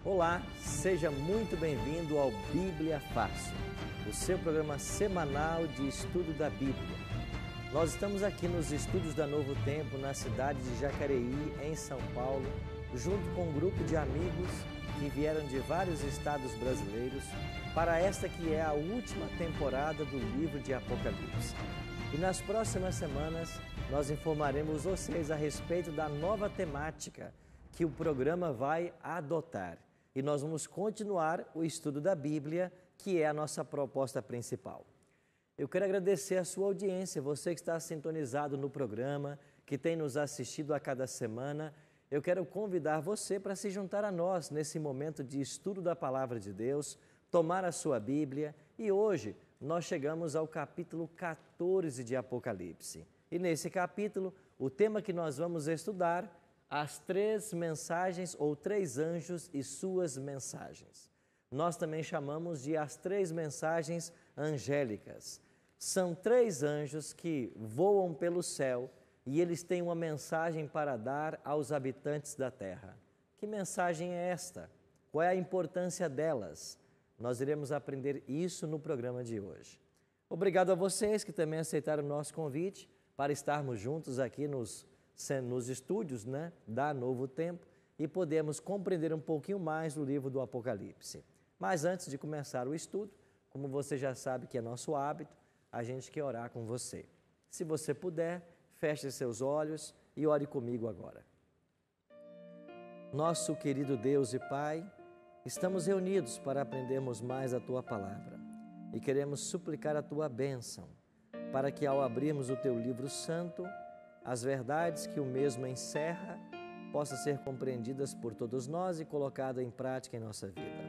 Olá, seja muito bem-vindo ao Bíblia Fácil, o seu programa semanal de estudo da Bíblia. Nós estamos aqui nos estúdios da Novo Tempo, na cidade de Jacareí, em São Paulo, junto com um grupo de amigos que vieram de vários estados brasileiros para esta que é a última temporada do livro de Apocalipse. E nas próximas semanas nós informaremos vocês a respeito da nova temática que o programa vai adotar. E nós vamos continuar o estudo da Bíblia, que é a nossa proposta principal. Eu quero agradecer a sua audiência, você que está sintonizado no programa, que tem nos assistido a cada semana. Eu quero convidar você para se juntar a nós nesse momento de estudo da Palavra de Deus, tomar a sua Bíblia. E hoje nós chegamos ao capítulo 14 de Apocalipse. E nesse capítulo, o tema que nós vamos estudar, as três mensagens ou três anjos e suas mensagens. Nós também chamamos de as três mensagens angélicas. São três anjos que voam pelo céu e eles têm uma mensagem para dar aos habitantes da terra. Que mensagem é esta? Qual é a importância delas? Nós iremos aprender isso no programa de hoje. Obrigado a vocês que também aceitaram o nosso convite para estarmos juntos aqui nos estúdios, da Novo Tempo e podemos compreender um pouquinho mais do livro do Apocalipse. Mas antes de começar o estudo, como você já sabe que é nosso hábito, a gente quer orar com você. Se você puder, feche seus olhos e ore comigo agora. Nosso querido Deus e Pai, estamos reunidos para aprendermos mais a Tua Palavra e queremos suplicar a Tua bênção para que ao abrirmos o Teu livro santo, as verdades que o mesmo encerra possam ser compreendidas por todos nós e colocadas em prática em nossa vida.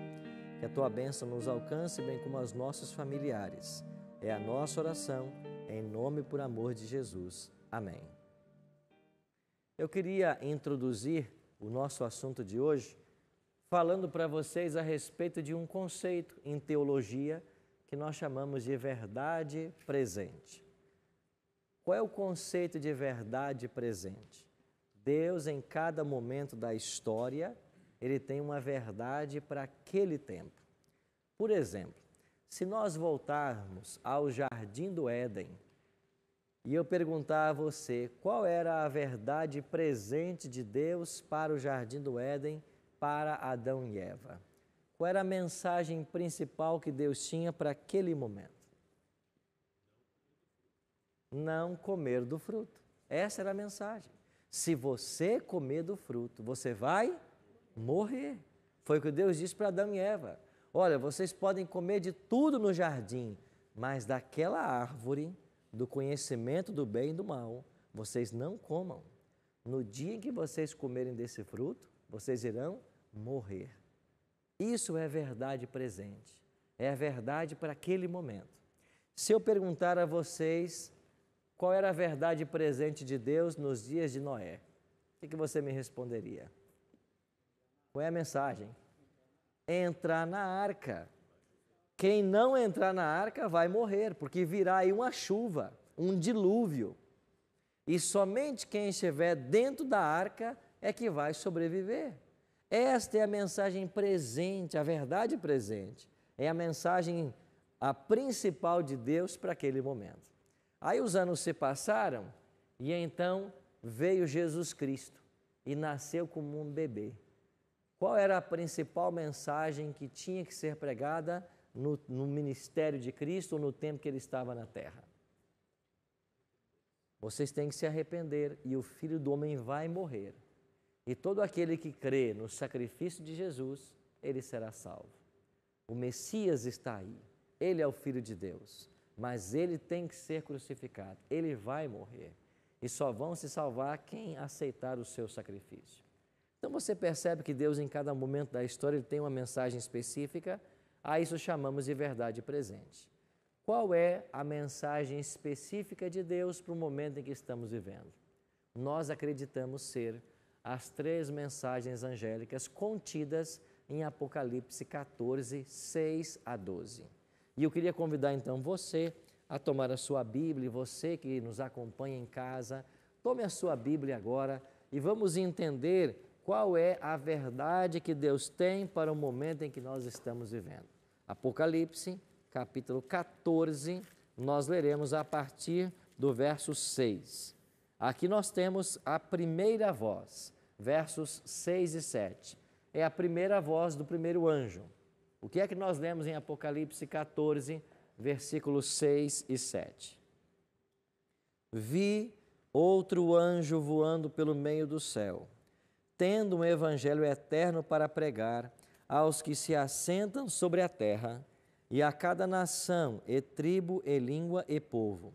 Que a Tua bênção nos alcance, bem como aos nossos familiares. É a nossa oração, em nome e por amor de Jesus. Amém. Eu queria introduzir o nosso assunto de hoje falando para vocês a respeito de um conceito em teologia que nós chamamos de verdade presente. Qual é o conceito de verdade presente? Deus, em cada momento da história, Ele tem uma verdade para aquele tempo. Por exemplo, se nós voltarmos ao Jardim do Éden e eu perguntar a você qual era a verdade presente de Deus para o Jardim do Éden, para Adão e Eva, qual era a mensagem principal que Deus tinha para aquele momento? Não comer do fruto. Essa era a mensagem. Se você comer do fruto, você vai morrer. Foi o que Deus disse para Adão e Eva. Olha, vocês podem comer de tudo no jardim, mas daquela árvore, do conhecimento do bem e do mal, vocês não comam. No dia em que vocês comerem desse fruto, vocês irão morrer. Isso é verdade presente. É a verdade para aquele momento. Se eu perguntar a vocês qual era a verdade presente de Deus nos dias de Noé, o que você me responderia? Qual é a mensagem? Entrar na arca. Quem não entrar na arca vai morrer, porque virá aí uma chuva, um dilúvio. E somente quem estiver dentro da arca é que vai sobreviver. Esta é a mensagem presente, a verdade presente. É a mensagem principal de Deus para aquele momento. Aí os anos se passaram e então veio Jesus Cristo e nasceu como um bebê. Qual era a principal mensagem que tinha que ser pregada no ministério de Cristo ou no tempo que Ele estava na terra? Vocês têm que se arrepender e o Filho do Homem vai morrer. E todo aquele que crê no sacrifício de Jesus, ele será salvo. O Messias está aí, Ele é o Filho de Deus. Mas Ele tem que ser crucificado, Ele vai morrer. E só vão se salvar quem aceitar o seu sacrifício. Então você percebe que Deus em cada momento da história Ele tem uma mensagem específica, a isso chamamos de verdade presente. Qual é a mensagem específica de Deus para o momento em que estamos vivendo? Nós acreditamos ser as três mensagens angélicas contidas em Apocalipse 14, 6 a 12. E eu queria convidar então você a tomar a sua Bíblia, e você que nos acompanha em casa, tome a sua Bíblia agora e vamos entender qual é a verdade que Deus tem para o momento em que nós estamos vivendo. Apocalipse, capítulo 14, nós leremos a partir do verso 6. Aqui nós temos a primeira voz, versos 6 e 7. É a primeira voz do primeiro anjo. O que é que nós lemos em Apocalipse 14, versículos 6 e 7? Vi outro anjo voando pelo meio do céu, tendo um evangelho eterno para pregar aos que se assentam sobre a terra, e a cada nação, e tribo, e língua, e povo,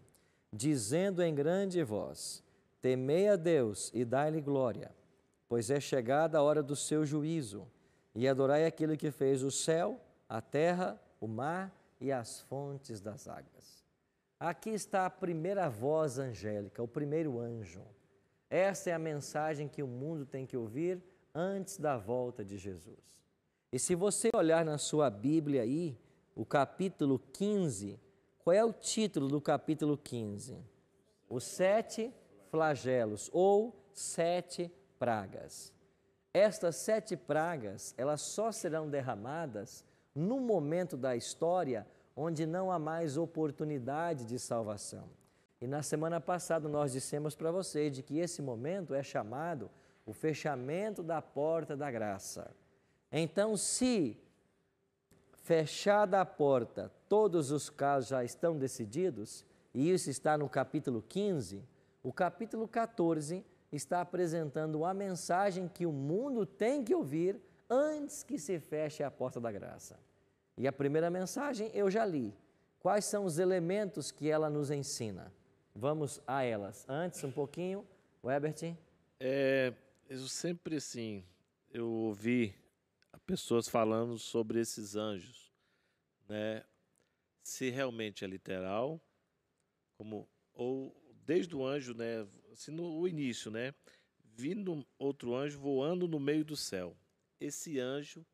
dizendo em grande voz: temei a Deus e dai-lhe glória, pois é chegada a hora do seu juízo, e adorai aquele que fez o céu, a terra, o mar e as fontes das águas. Aqui está a primeira voz angélica, o primeiro anjo. Essa é a mensagem que o mundo tem que ouvir antes da volta de Jesus. E se você olhar na sua Bíblia aí, o capítulo 15, qual é o título do capítulo 15? Os 7 flagelos ou 7 pragas. Estas 7 pragas, elas só serão derramadas no momento da história onde não há mais oportunidade de salvação. E na semana passada nós dissemos para vocês de que esse momento é chamado o fechamento da porta da graça. Então, se fechada a porta, todos os casos já estão decididos, e isso está no capítulo 15, o capítulo 14 está apresentando a mensagem que o mundo tem que ouvir antes que se feche a porta da graça. E a primeira mensagem eu já li. Quais são os elementos que ela nos ensina? Vamos a elas. Antes, um pouquinho, Webert. Eu sempre, assim, eu ouvi pessoas falando sobre esses anjos, né? Se realmente é literal, ou desde o anjo, né? Assim, no início, né? Vindo outro anjo voando no meio do céu. Esse anjo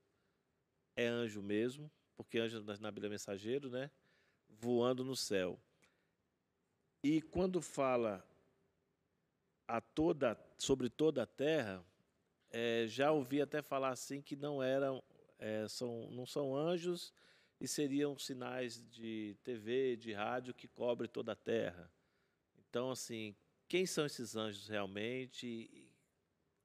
é anjo mesmo, porque anjo na Bíblia é mensageiro, né? Voando no céu. E quando fala sobre toda a terra, já ouvi até falar assim que não são anjos e seriam sinais de TV, de rádio que cobre toda a terra. Então, assim, quem são esses anjos realmente?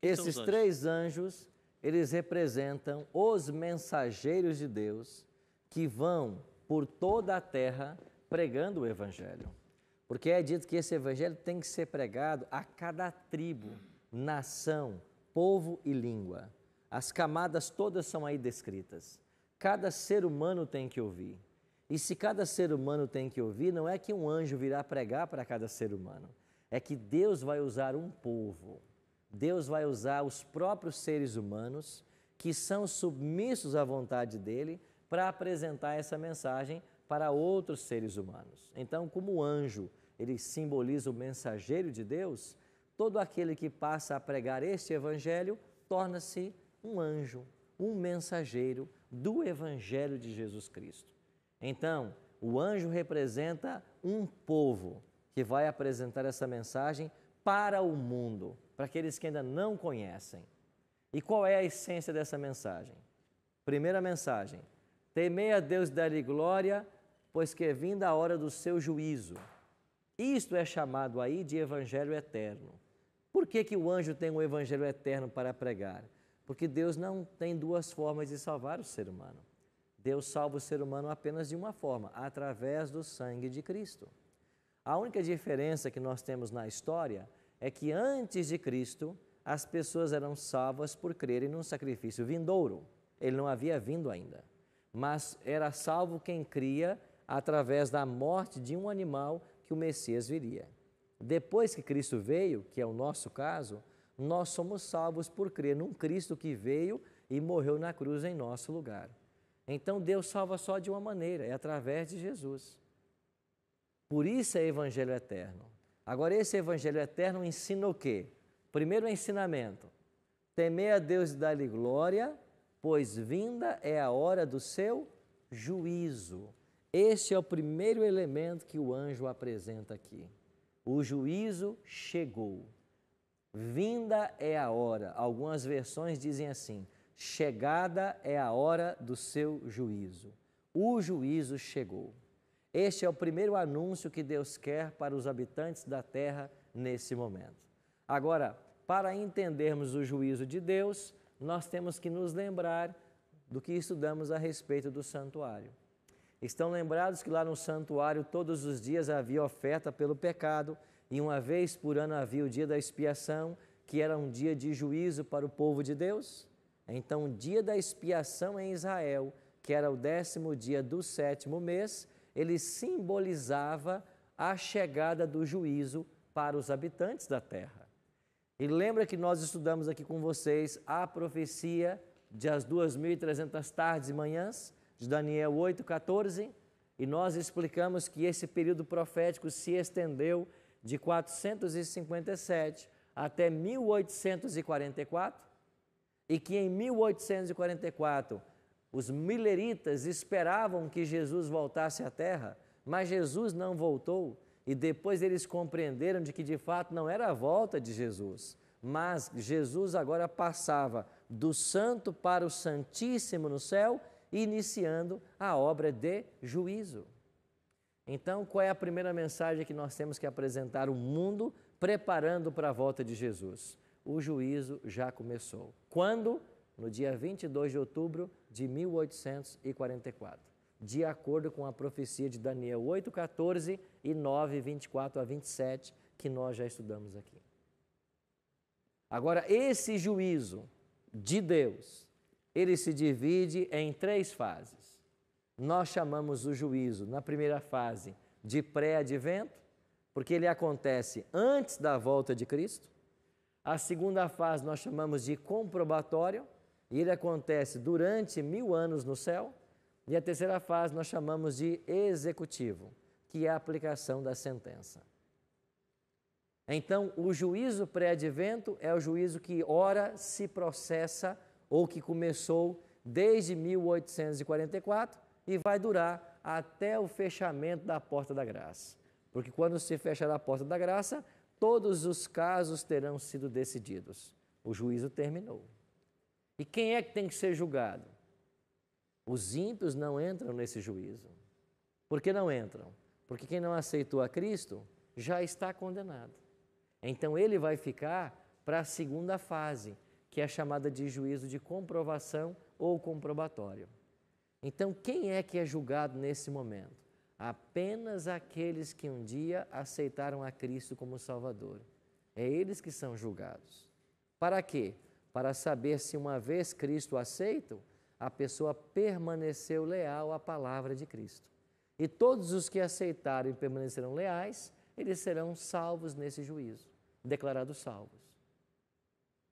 Esses 3 anjos, eles representam os mensageiros de Deus que vão por toda a terra pregando o Evangelho. Porque é dito que esse Evangelho tem que ser pregado a cada tribo, nação, povo e língua. As camadas todas são aí descritas. Cada ser humano tem que ouvir. E se cada ser humano tem que ouvir, não é que um anjo virá pregar para cada ser humano. É que Deus vai usar um povo. Deus vai usar os próprios seres humanos que são submissos à vontade dele para apresentar essa mensagem para outros seres humanos. Então, como o anjo, ele simboliza o mensageiro de Deus, todo aquele que passa a pregar este evangelho torna-se um anjo, um mensageiro do evangelho de Jesus Cristo. Então, o anjo representa um povo que vai apresentar essa mensagem para o mundo, para aqueles que ainda não conhecem. E qual é a essência dessa mensagem? Primeira mensagem: temei a Deus e dai-lhe glória, pois que é vinda a hora do seu juízo. Isto é chamado aí de evangelho eterno. Por que o anjo tem um evangelho eterno para pregar? Porque Deus não tem 2 formas de salvar o ser humano. Deus salva o ser humano apenas de uma forma, através do sangue de Cristo. A única diferença que nós temos na história é que antes de Cristo, as pessoas eram salvas por crerem num sacrifício vindouro. Ele não havia vindo ainda, mas era salvo quem cria através da morte de um animal que o Messias viria. Depois que Cristo veio, que é o nosso caso, nós somos salvos por crer num Cristo que veio e morreu na cruz em nosso lugar. Então Deus salva só de uma maneira, é através de Jesus. Por isso é evangelho eterno. Agora, esse evangelho eterno ensina o quê? Primeiro ensinamento: temer a Deus e dar-lhe glória, pois vinda é a hora do seu juízo. Este é o primeiro elemento que o anjo apresenta aqui. O juízo chegou. Vinda é a hora. Algumas versões dizem assim: chegada é a hora do seu juízo. O juízo chegou. Este é o primeiro anúncio que Deus quer para os habitantes da terra nesse momento. Agora, para entendermos o juízo de Deus, nós temos que nos lembrar do que estudamos a respeito do santuário. Estão lembrados que lá no santuário todos os dias havia oferta pelo pecado e uma vez por ano havia o dia da expiação, que era um dia de juízo para o povo de Deus? Então, o dia da expiação em Israel, que era o 10º dia do 7º mês, ele simbolizava a chegada do juízo para os habitantes da terra. E lembra que nós estudamos aqui com vocês a profecia das 2.300 tardes e manhãs, de Daniel 8:14, e nós explicamos que esse período profético se estendeu de 457 até 1844, e que em 1844 os mileritas esperavam que Jesus voltasse à terra, mas Jesus não voltou, e depois eles compreenderam de que de fato não era a volta de Jesus, mas Jesus agora passava do santo para o santíssimo no céu, iniciando a obra de juízo. Então, qual é a primeira mensagem que nós temos que apresentar ao mundo, preparando para a volta de Jesus? O juízo já começou. Quando? No dia 22 de outubro de 1844, de acordo com a profecia de Daniel 8:14 e 9:24 a 27, que nós já estudamos aqui. Agora, esse juízo de Deus, ele se divide em 3 fases. Nós chamamos o juízo, na primeira fase, de pré-advento, porque ele acontece antes da volta de Cristo. A segunda fase nós chamamos de comprobatório, e ele acontece durante 1000 anos no céu. E a terceira fase nós chamamos de executivo, que é a aplicação da sentença. Então, o juízo pré-advento é o juízo que ora se processa ou que começou desde 1844 e vai durar até o fechamento da porta da graça. Porque quando se fechar a porta da graça, todos os casos terão sido decididos. O juízo terminou. E quem é que tem que ser julgado? Os ímpios não entram nesse juízo. Por que não entram? Porque quem não aceitou a Cristo já está condenado. Então ele vai ficar para a segunda fase, que é chamada de juízo de comprovação ou comprobatório. Então quem é que é julgado nesse momento? Apenas aqueles que um dia aceitaram a Cristo como Salvador. É eles que são julgados. Para quê? Para saber se uma vez Cristo aceito, a pessoa permaneceu leal à palavra de Cristo. E todos os que aceitaram e permaneceram leais, eles serão salvos nesse juízo, declarados salvos.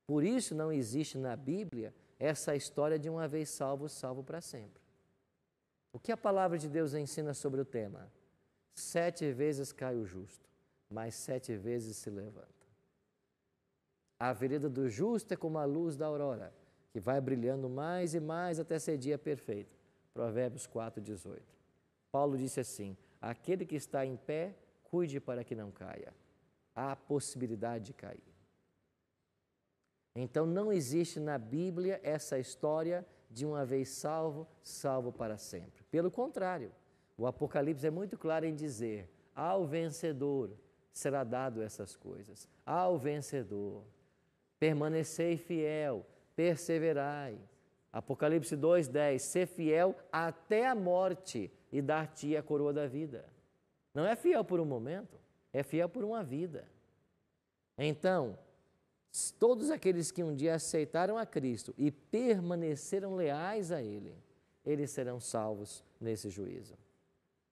Por isso não existe na Bíblia essa história de uma vez salvo, salvo para sempre. O que a palavra de Deus ensina sobre o tema? 7 vezes cai o justo, mas 7 vezes se levanta. A vereda do justo é como a luz da aurora, que vai brilhando mais e mais até ser dia perfeito. Provérbios 4:18. Paulo disse assim: aquele que está em pé, cuide para que não caia. Há a possibilidade de cair. Então não existe na Bíblia essa história de uma vez salvo, salvo para sempre. Pelo contrário, o Apocalipse é muito claro em dizer: ao vencedor será dado essas coisas. Ao vencedor, permanecei fiel, perseverai. Apocalipse 2:10, ser fiel até a morte e dar-te a coroa da vida. Não é fiel por um momento, é fiel por uma vida. Então, todos aqueles que um dia aceitaram a Cristo e permaneceram leais a Ele, eles serão salvos nesse juízo.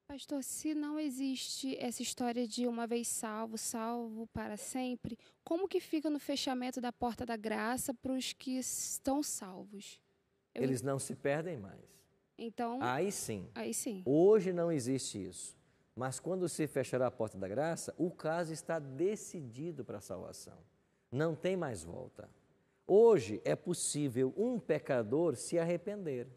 Pastor, se não existe essa história de uma vez salvo, salvo para sempre, como que fica no fechamento da porta da graça para os que estão salvos? Eles não se perdem mais. Então, Aí sim. aí sim. Hoje não existe isso. Mas quando se fechar a porta da graça, o caso está decidido para a salvação. Não tem mais volta. Hoje é possível um pecador se arrepender.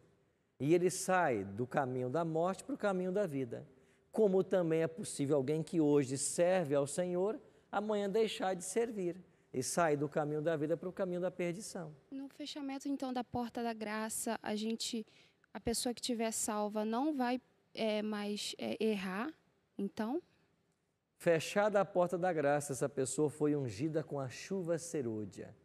E ele sai do caminho da morte para o caminho da vida. Como também é possível alguém que hoje serve ao Senhor, amanhã deixar de servir. e sair do caminho da vida para o caminho da perdição. No fechamento, então, da porta da graça, a pessoa que estiver salva não vai mais errar, então? Fechada a porta da graça, essa pessoa foi ungida com a chuva serôdia,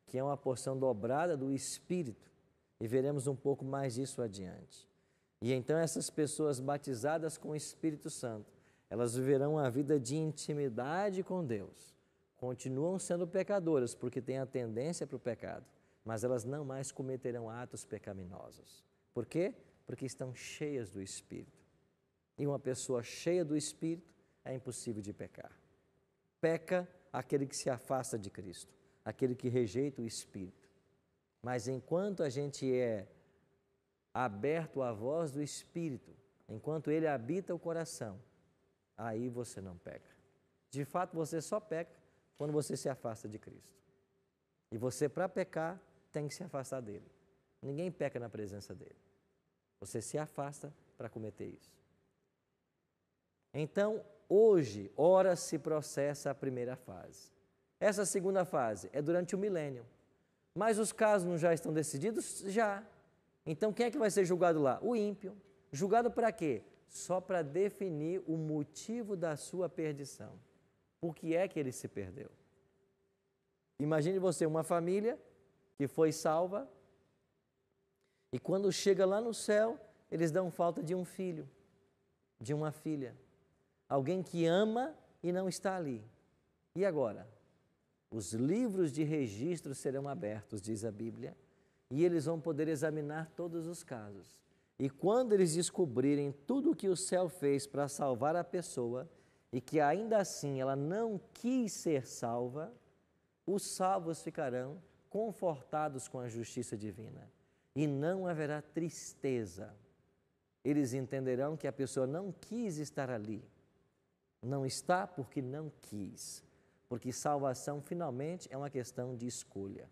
que é uma porção dobrada do Espírito, e veremos um pouco mais disso adiante. E então essas pessoas batizadas com o Espírito Santo, elas viverão uma vida de intimidade com Deus. Continuam sendo pecadoras, porque têm a tendência para o pecado, mas elas não mais cometerão atos pecaminosos. Por quê? Porque estão cheias do Espírito. E uma pessoa cheia do Espírito é impossível de pecar. Peca aquele que se afasta de Cristo, aquele que rejeita o Espírito. Mas enquanto a gente é aberto à voz do Espírito, enquanto ele habita o coração, aí você não peca. De fato, você só peca quando você se afasta de Cristo. E você, para pecar, tem que se afastar dele. Ninguém peca na presença dele. Você se afasta para cometer isso. Então, hoje, ora se processa a primeira fase. Essa segunda fase é durante o milênio. Mas os casos não já estão decididos? Já. Então, quem é que vai ser julgado lá? O ímpio. Julgado para quê? Só para definir o motivo da sua perdição. Por que é que ele se perdeu? Imagine você, uma família que foi salva e quando chega lá no céu, eles dão falta de um filho, de uma filha. Alguém que ama e não está ali. E agora? Os livros de registro serão abertos, diz a Bíblia, e eles vão poder examinar todos os casos. E quando eles descobrirem tudo o que o céu fez para salvar a pessoa, e que ainda assim ela não quis ser salva, os salvos ficarão confortados com a justiça divina. E não haverá tristeza. Eles entenderão que a pessoa não quis estar ali. Não está porque não quis. Porque salvação, finalmente, é uma questão de escolha.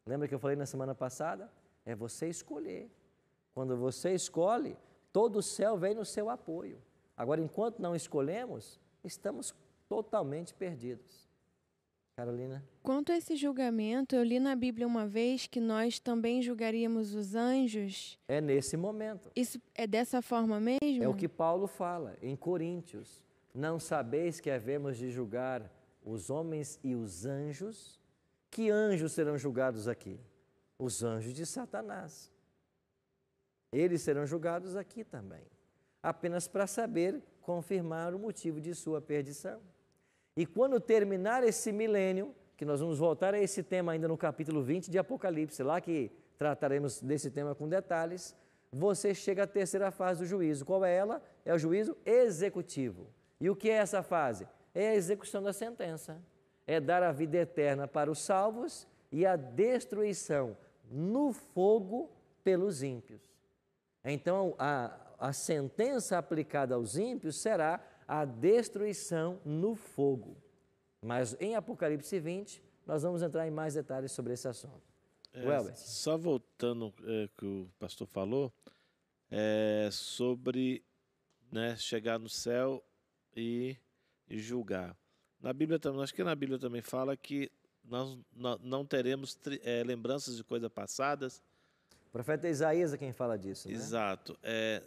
Lembra que eu falei na semana passada? É você escolher. Quando você escolhe, todo o céu vem no seu apoio. Agora, enquanto não escolhemos, estamos totalmente perdidos. Carolina? Quanto a esse julgamento, eu li na Bíblia uma vez que nós também julgaríamos os anjos. É nesse momento. Isso é dessa forma mesmo? É o que Paulo fala em Coríntios. Não sabeis que havemos de julgar os homens e os anjos? Que anjos serão julgados aqui? Os anjos de Satanás. Eles serão julgados aqui também. Apenas para saber confirmar o motivo de sua perdição. E quando terminar esse milênio, que nós vamos voltar a esse tema ainda no capítulo 20 de Apocalipse, lá que trataremos desse tema com detalhes, você chega à terceira fase do juízo. Qual é ela? É o juízo executivo. E o que é essa fase? É a execução da sentença. É dar a vida eterna para os salvos e a destruição no fogo pelos ímpios. Então, a sentença aplicada aos ímpios será a destruição no fogo. Mas em Apocalipse 20, nós vamos entrar em mais detalhes sobre esse assunto. Só voltando ao que o pastor falou, sobre chegar no céu e julgar. Na Bíblia também, acho que na Bíblia também fala que nós não teremos lembranças de coisas passadas. O profeta Isaías é quem fala disso, né? Exato.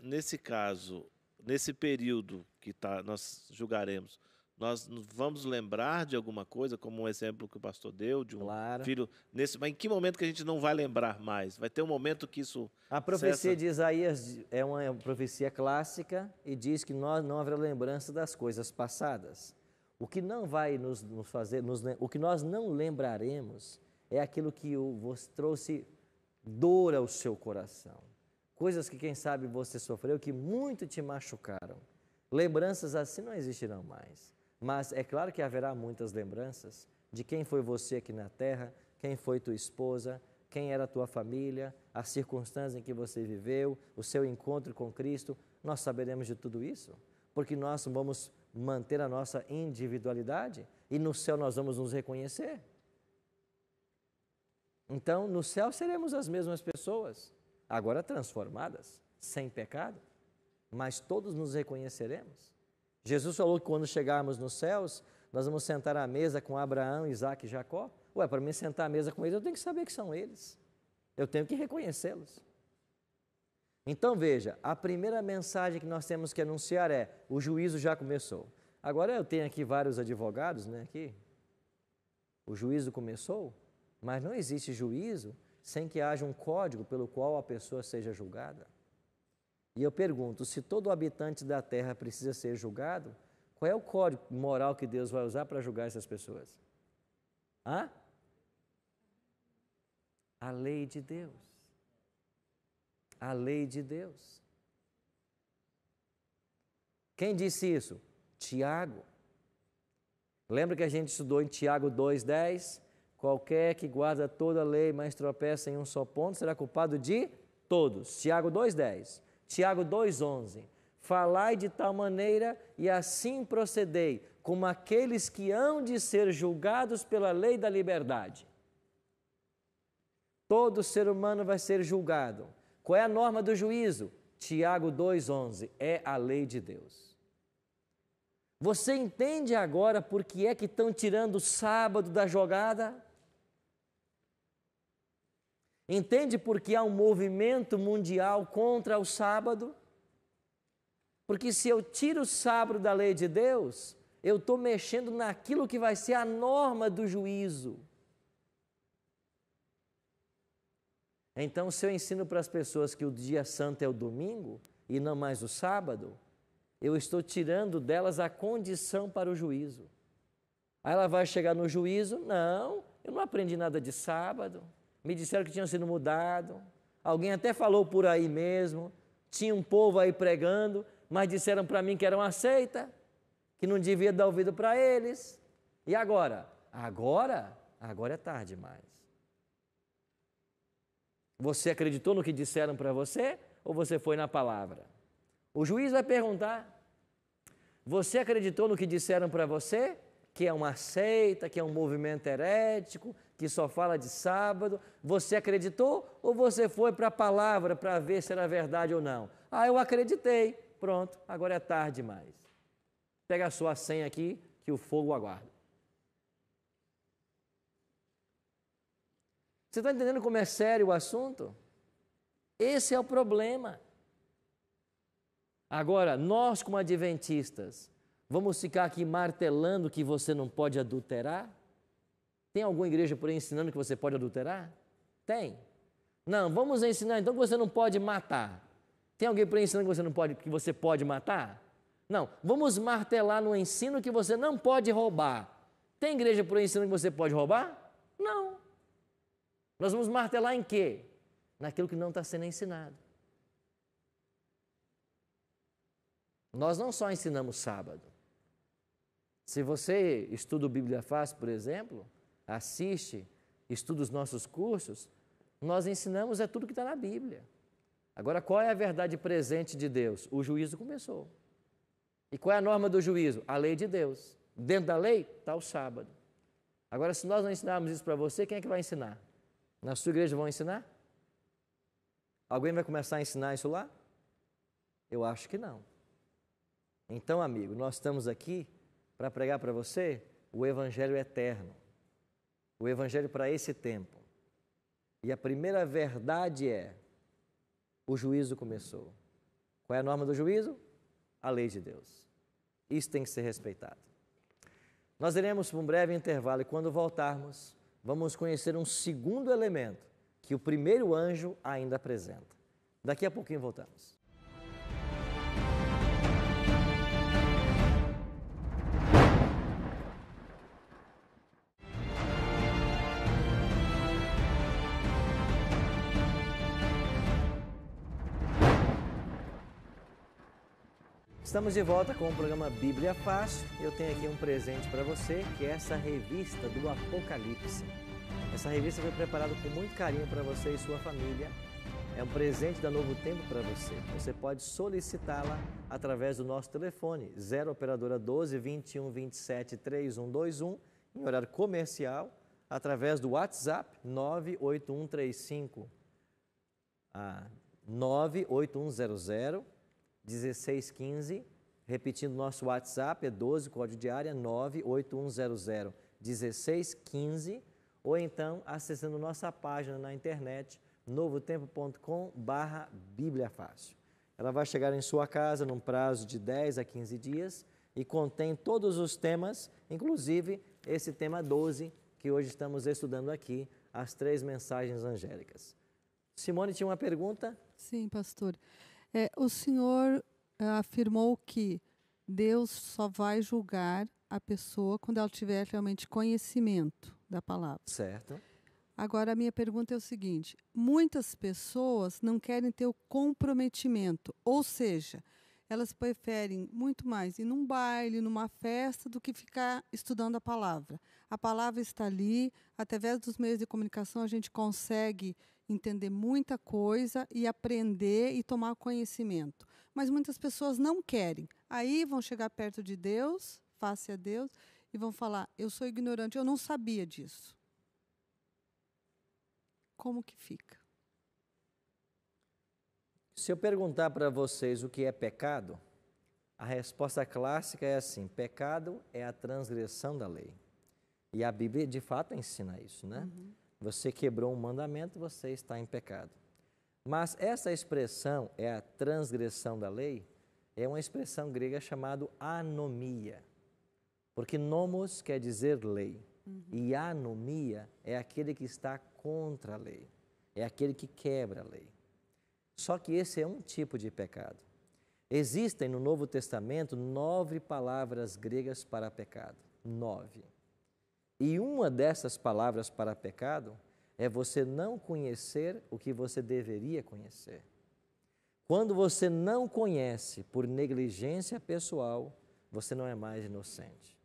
Nesse caso, nesse período que nós julgaremos, nós vamos lembrar de alguma coisa, como um exemplo que o pastor deu, de um filho. Mas em que momento que a gente não vai lembrar mais? Vai ter um momento que isso A profecia de Isaías é uma profecia clássica e diz que nós não haverá lembrança das coisas passadas. O que não vai nos fazer, o que nós não lembraremos é aquilo que vos trouxe dor ao seu coração. Coisas que, quem sabe, você sofreu, que muito te machucaram. Lembranças assim não existirão mais. Mas é claro que haverá muitas lembranças de quem foi você aqui na terra, quem foi tua esposa, quem era a tua família, as circunstâncias em que você viveu, o seu encontro com Cristo. Nós saberemos de tudo isso, porque nós vamos manter a nossa individualidade e no céu nós vamos nos reconhecer. Então, no céu seremos as mesmas pessoas, agora transformadas, sem pecado, mas todos nos reconheceremos. Jesus falou que quando chegarmos nos céus, Nós vamos sentar à mesa com Abraão, Isaac e Jacó? Ué, para mim sentar à mesa com eles, eu tenho que saber que são eles. Eu tenho que reconhecê-los. Então veja, a primeira mensagem que nós temos que anunciar é: o juízo já começou. Agora eu tenho aqui vários advogados, né, aqui. O juízo começou, mas não existe juízo sem que haja um código pelo qual a pessoa seja julgada. E eu pergunto, se todo habitante da terra precisa ser julgado, qual é o código moral que Deus vai usar para julgar essas pessoas? Hã? A lei de Deus. A lei de Deus. Quem disse isso? Tiago. Lembra que a gente estudou em Tiago 2,10? Qualquer que guarda toda a lei, mas tropeça em um só ponto, será culpado de todos. Tiago 2,10. Tiago 2,11. Falai de tal maneira e assim procedei, como aqueles que hão de ser julgados pela lei da liberdade. Todo ser humano vai ser julgado. Qual é a norma do juízo? Tiago 2,11. É a lei de Deus. Você entende agora por que é que estão tirando o sábado da jogada? Entende por que há um movimento mundial contra o sábado? Porque se eu tiro o sábado da lei de Deus, eu estou mexendo naquilo que vai ser a norma do juízo. Então, se eu ensino para as pessoas que o dia santo é o domingo e não mais o sábado, eu estou tirando delas a condição para o juízo. Aí ela vai chegar no juízo: não, eu não aprendi nada de sábado, me disseram que tinham sido mudado, alguém até falou por aí mesmo, tinha um povo aí pregando, mas disseram para mim que era uma seita, que não devia dar ouvido para eles. E agora? Agora é tarde demais. Você acreditou no que disseram para você ou você foi na palavra? O juiz vai perguntar: você acreditou no que disseram para você? Que é uma seita, que é um movimento herético, que só fala de sábado. Você acreditou ou você foi para a palavra para ver se era verdade ou não? Ah, eu acreditei. Pronto, agora é tarde demais. Pega a sua senha aqui que o fogo aguarda. Você está entendendo como é sério o assunto? Esse é o problema. Agora, nós como adventistas, vamos ficar aqui martelando que você não pode adulterar? Tem alguma igreja por aí ensinando que você pode adulterar? Tem. Não, vamos ensinar então que você não pode matar. Tem alguém por aí ensinando que você pode matar? Não, vamos martelar no ensino que você não pode roubar. Tem igreja por aí ensinando que você pode roubar? Não. Nós vamos martelar em quê? Naquilo que não está sendo ensinado. Nós não só ensinamos sábado. Se você estuda o Bíblia Fácil, por exemplo, assiste, estuda os nossos cursos, nós ensinamos tudo que está na Bíblia. Agora, qual é a verdade presente de Deus? O juízo começou. E qual é a norma do juízo? A lei de Deus. Dentro da lei está o sábado. Agora, se nós não ensinarmos isso para você, quem é que vai ensinar? Na sua igreja vão ensinar? Alguém vai começar a ensinar isso lá? Eu acho que não. Então, amigo, nós estamos aqui para pregar para você o Evangelho eterno, o Evangelho para esse tempo. E a primeira verdade é: o juízo começou. Qual é a norma do juízo? A lei de Deus. Isso tem que ser respeitado. Nós iremos para um breve intervalo e quando voltarmos, vamos conhecer um segundo elemento que o primeiro anjo ainda apresenta. Daqui a pouquinho voltamos. Estamos de volta com o programa Bíblia Fácil. Eu tenho aqui um presente para você, que é essa revista do Apocalipse. Essa revista foi preparada com muito carinho para você e sua família. É um presente da Novo Tempo para você. Você pode solicitá-la através do nosso telefone 0 operadora 12 21 27 3121 em horário comercial, através do WhatsApp 98135 98100 1615 Repetindo, nosso WhatsApp é 12, código de área 981001615, ou então acessando nossa página na internet, novotempo.com/Bíblia Fácil. Ela vai chegar em sua casa num prazo de 10 a 15 dias e contém todos os temas, inclusive esse tema 12, que hoje estamos estudando aqui, as 3 mensagens angélicas. Simone tinha uma pergunta? Sim, pastor. O senhor afirmou que Deus só vai julgar a pessoa quando ela tiver realmente conhecimento da palavra. Certo. Agora, a minha pergunta é o seguinte: muitas pessoas não querem ter o comprometimento, ou seja, elas preferem muito mais ir num baile, numa festa, do que ficar estudando a palavra. A palavra está ali, através dos meios de comunicação a gente consegue entender muita coisa e aprender e tomar conhecimento. Mas muitas pessoas não querem. Aí vão chegar perto de Deus, face a Deus, e vão falar: eu sou ignorante, eu não sabia disso. Como que fica? Se eu perguntar para vocês o que é pecado, a resposta clássica é assim: pecado é a transgressão da lei. E a Bíblia, de fato, ensina isso, né? Você quebrou um mandamento, você está em pecado. Mas essa expressão, é a transgressão da lei, é uma expressão grega chamada anomia. Porque nomos quer dizer lei. E anomia é aquele que está contra a lei. É aquele que quebra a lei. Só que esse é um tipo de pecado. Existem no Novo Testamento 9 palavras gregas para pecado. 9. E uma dessas palavras para pecado é você não conhecer o que você deveria conhecer. Quando você não conhece por negligência pessoal, você não é mais inocente.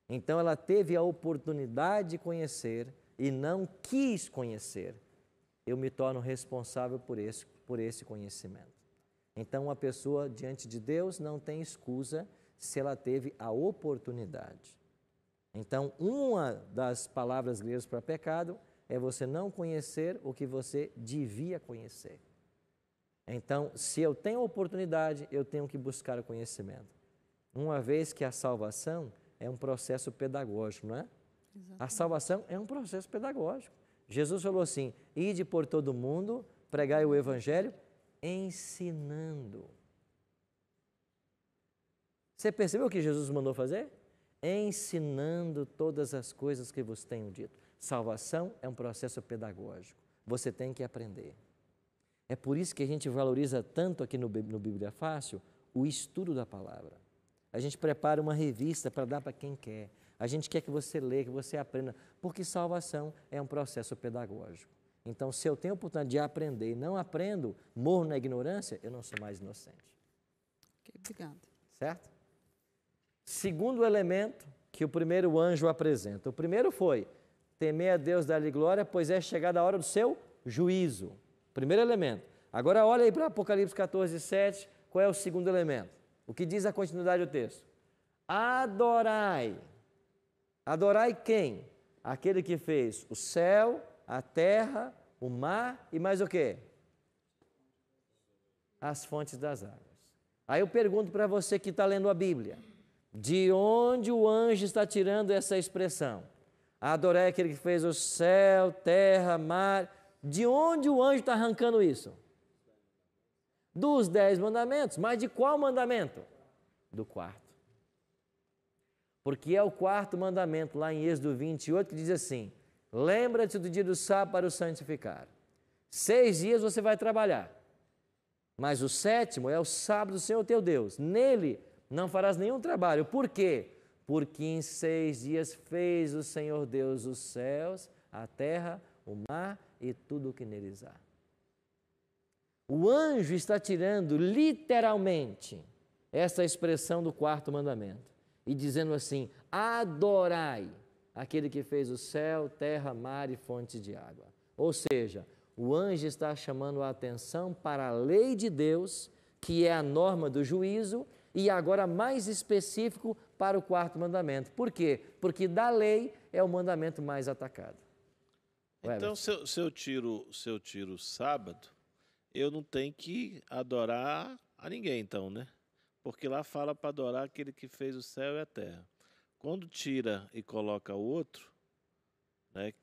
Então ela teve a oportunidade de conhecer e não quis conhecer. Eu me torno responsável por esse conhecimento. Então uma pessoa diante de Deus não tem excusa se ela teve a oportunidade. Então uma das palavras gregas para pecado é você não conhecer o que você devia conhecer. Então, se eu tenho oportunidade, eu tenho que buscar o conhecimento. Uma vez que a salvação é um processo pedagógico, não é? Exatamente. A salvação é um processo pedagógico. Jesus falou assim: ide por todo mundo, pregai o evangelho, ensinando. Você percebeu o que Jesus mandou fazer? Ensinando todas as coisas que vos tenho dito. Salvação é um processo pedagógico. Você tem que aprender. É por isso que a gente valoriza tanto aqui no Bíblia Fácil o estudo da palavra. A gente prepara uma revista para dar para quem quer. A gente quer que você leia, que você aprenda, porque salvação é um processo pedagógico. Então, se eu tenho a oportunidade de aprender e não aprendo, morro na ignorância, eu não sou mais inocente. Ok, obrigada. Certo? Segundo elemento que o primeiro anjo apresenta. O primeiro foi: temer a Deus, dar-lhe glória, pois é chegada a hora do seu juízo. Primeiro elemento. Agora olha aí para Apocalipse 14, 7, qual é o segundo elemento? O que diz a continuidade do texto? Adorai. Adorai quem? Aquele que fez o céu, a terra, o mar e mais o quê? As fontes das águas. Aí eu pergunto para você que está lendo a Bíblia, de onde o anjo está tirando essa expressão? Adorai aquele que fez o céu, terra, mar. De onde o anjo está arrancando isso? Dos 10 mandamentos. Mas de qual mandamento? Do quarto. Porque é o quarto mandamento, lá em Êxodo 28, que diz assim: lembra-te do dia do sábado para o santificar. 6 dias você vai trabalhar, mas o 7º é o sábado do Senhor teu Deus. Nele não farás nenhum trabalho. Por quê? Porque em 6 dias fez o Senhor Deus os céus, a terra, o mar e tudo o que neles há. O anjo está tirando literalmente essa expressão do quarto mandamento e dizendo assim: adorai aquele que fez o céu, terra, mar e fontes de água. Ou seja, o anjo está chamando a atenção para a lei de Deus, que é a norma do juízo, e agora mais específico para o quarto mandamento. Por quê? Porque da lei é o mandamento mais atacado. Então, se eu tiro o sábado, eu não tenho que adorar a ninguém, então, né? Porque lá fala para adorar aquele que fez o céu e a terra. Quando tira e coloca o outro, né?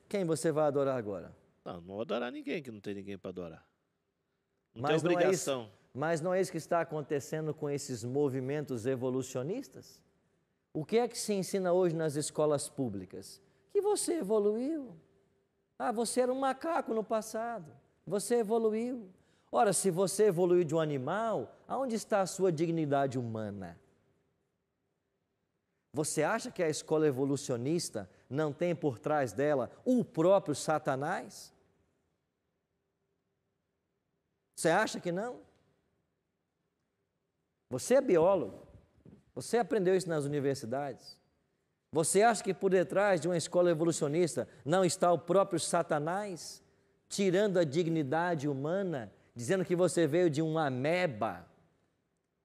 Quem você vai adorar agora? Não vou adorar ninguém, que não tem ninguém para adorar. Não Mas tem não é obrigação. Mas não é isso que está acontecendo com esses movimentos evolucionistas? O que é que se ensina hoje nas escolas públicas? Que você evoluiu. Ah, você era um macaco no passado. Você evoluiu. Ora, se você evoluiu de um animal, aonde está a sua dignidade humana? Você acha que a escola evolucionista não tem por trás dela o próprio Satanás? Você acha que não? Você é biólogo. Você aprendeu isso nas universidades. Você acha que por detrás de uma escola evolucionista não está o próprio Satanás, tirando a dignidade humana, dizendo que você veio de uma ameba,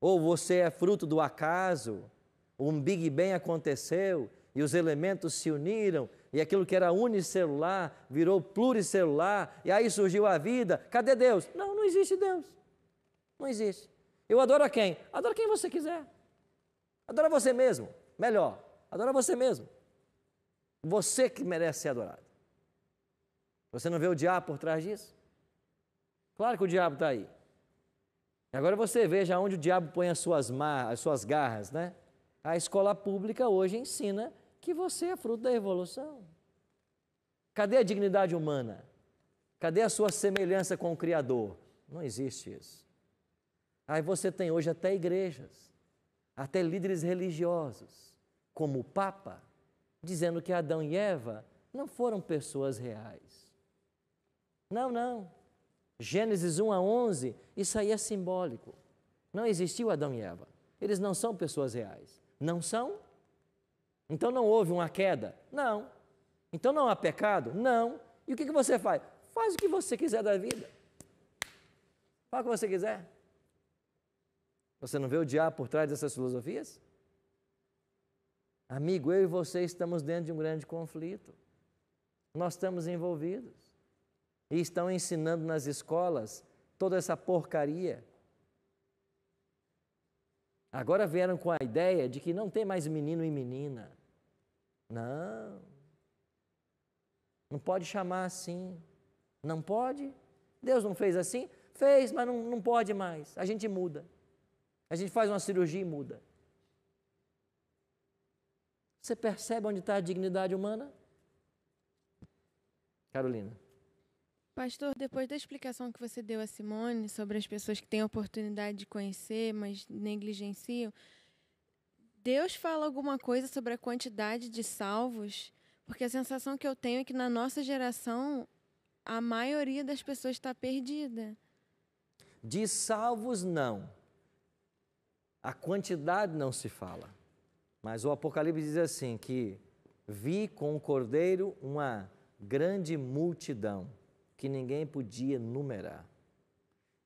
ou você é fruto do acaso, um Big Bang aconteceu e os elementos se uniram e aquilo que era unicelular virou pluricelular e aí surgiu a vida. Cadê Deus? Não, não existe Deus. Não existe. Eu adoro a quem? Adoro quem você quiser. Adora você mesmo. Melhor, adora você mesmo. Você que merece ser adorado. Você não vê o diabo por trás disso? Claro que o diabo está aí. Agora você veja onde o diabo põe as suas garras, né? A escola pública hoje ensina que você é fruto da evolução. Cadê a dignidade humana? Cadê a sua semelhança com o Criador? Não existe isso. Aí você tem hoje até igrejas, até líderes religiosos, como o Papa, dizendo que Adão e Eva não foram pessoas reais. Não, não. Gênesis 1 a 11, isso aí é simbólico. Não existiu Adão e Eva. Eles não são pessoas reais. Não são? Então não houve uma queda? Não. Então não há pecado? Não. E o que você faz? Faz o que você quiser da vida. Faz o que você quiser. Você não vê o diabo por trás dessas filosofias? Amigo, eu e você estamos dentro de um grande conflito. Nós estamos envolvidos. E estão ensinando nas escolas toda essa porcaria. Agora vieram com a ideia de que não tem mais menino e menina. Não. Não pode chamar assim. Não pode. Deus não fez assim? Fez, mas não pode mais. A gente muda. A gente faz uma cirurgia e muda. Você percebe onde está a dignidade humana? Carolina. Pastor, depois da explicação que você deu a Simone sobre as pessoas que têm a oportunidade de conhecer, mas negligenciam, Deus fala alguma coisa sobre a quantidade de salvos? Porque a sensação que eu tenho é que na nossa geração, a maioria das pessoas está perdida. De salvos, não. A quantidade não se fala. Mas o Apocalipse diz assim, que vi com o Cordeiro uma grande multidão, que ninguém podia numerar.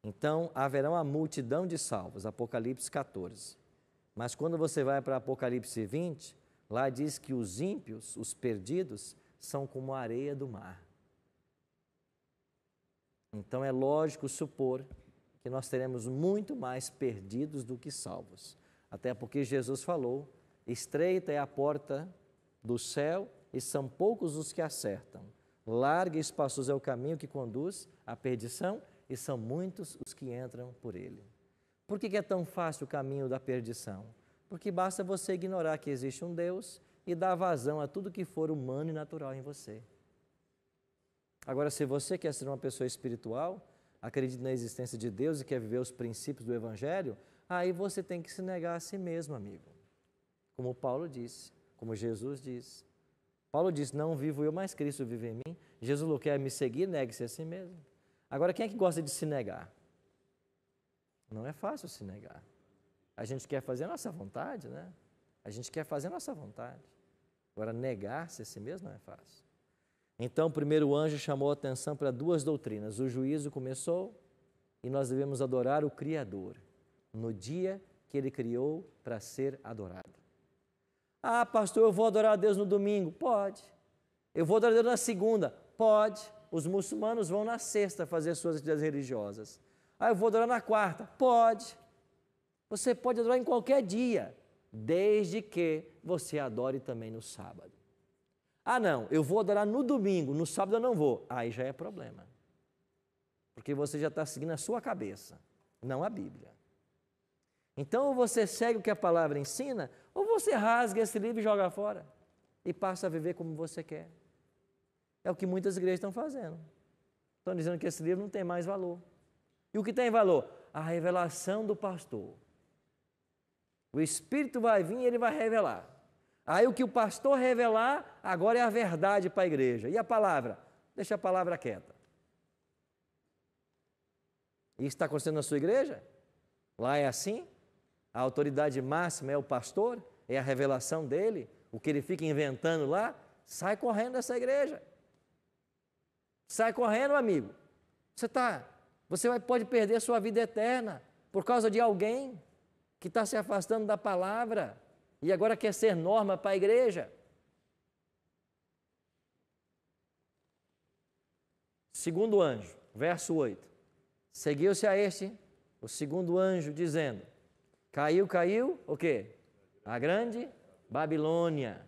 Então, haverá uma multidão de salvos, Apocalipse 14. Mas quando você vai para Apocalipse 20, lá diz que os ímpios, os perdidos, são como a areia do mar. Então, é lógico supor que nós teremos muito mais perdidos do que salvos. Até porque Jesus falou, estreita é a porta do céu e são poucos os que acertam. Largo e espaçoso é o caminho que conduz à perdição e são muitos os que entram por ele. Por que é tão fácil o caminho da perdição? Porque basta você ignorar que existe um Deus e dar vazão a tudo que for humano e natural em você. Agora, se você quer ser uma pessoa espiritual, acredita na existência de Deus e quer viver os princípios do Evangelho, aí você tem que se negar a si mesmo, amigo. Como Paulo disse, como Jesus disse. Paulo disse, não vivo eu, mas Cristo vive em mim. Jesus quer me seguir, negue-se a si mesmo. Agora, quem é que gosta de se negar? Não é fácil se negar. A gente quer fazer a nossa vontade, né? A gente quer fazer a nossa vontade. Agora, negar-se a si mesmo não é fácil. Então, o primeiro anjo chamou a atenção para duas doutrinas. O juízo começou e nós devemos adorar o Criador no dia que Ele criou para ser adorado. Ah, pastor, eu vou adorar a Deus no domingo. Pode. Eu vou adorar a Deus na segunda. Pode. Os muçulmanos vão na sexta fazer suas atividades religiosas. Ah, eu vou adorar na quarta. Pode. Você pode adorar em qualquer dia, desde que você adore também no sábado. Ah, não, eu vou adorar no domingo, no sábado eu não vou. Aí já é problema. Porque você já está seguindo a sua cabeça, não a Bíblia. Então, ou você segue o que a palavra ensina, ou você rasga esse livro e joga fora. E passa a viver como você quer. É o que muitas igrejas estão fazendo. Estão dizendo que esse livro não tem mais valor. E o que tem valor? A revelação do pastor. O Espírito vai vir e ele vai revelar. Aí o que o pastor revelar, agora é a verdade para a igreja. E a palavra? Deixa a palavra quieta. Isso está acontecendo na sua igreja? Lá é assim? A autoridade máxima é o pastor? É a revelação dele? O que ele fica inventando lá? Sai correndo dessa igreja. Sai correndo, amigo. Você pode perder a sua vida eterna por causa de alguém que está se afastando da palavra e agora quer ser norma para a igreja. Segundo anjo, verso 8. Seguiu-se a este, o segundo anjo, dizendo: caiu, o quê? A grande Babilônia,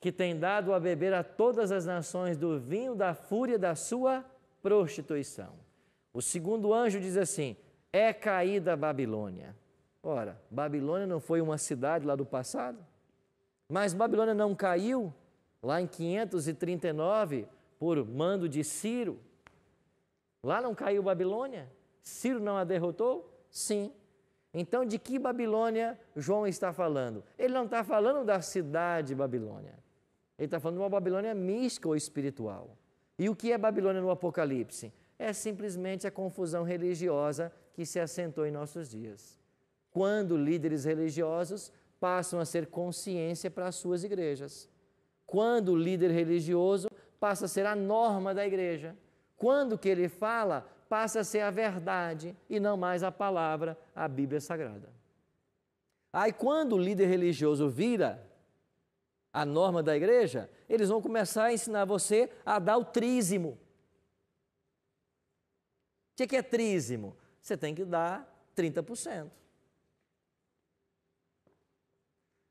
que tem dado a beber a todas as nações do vinho da fúria da sua prostituição. O segundo anjo diz assim: é caída a Babilônia. Ora, Babilônia não foi uma cidade lá do passado? Mas Babilônia não caiu lá em 539 por mando de Ciro? Lá não caiu Babilônia? Ciro não a derrotou? Sim. Então, de que Babilônia João está falando? Ele não está falando da cidade Babilônia. Ele está falando de uma Babilônia mística ou espiritual. E o que é Babilônia no Apocalipse? É simplesmente a confusão religiosa que se assentou em nossos dias. Quando líderes religiosos passam a ser consciência para as suas igrejas. Quando o líder religioso passa a ser a norma da igreja. Quando o que ele fala passa a ser a verdade e não mais a palavra, a Bíblia Sagrada. Aí quando o líder religioso vira a norma da igreja, eles vão começar a ensinar você a dar o trízimo. O que é trízimo? Você tem que dar 30%.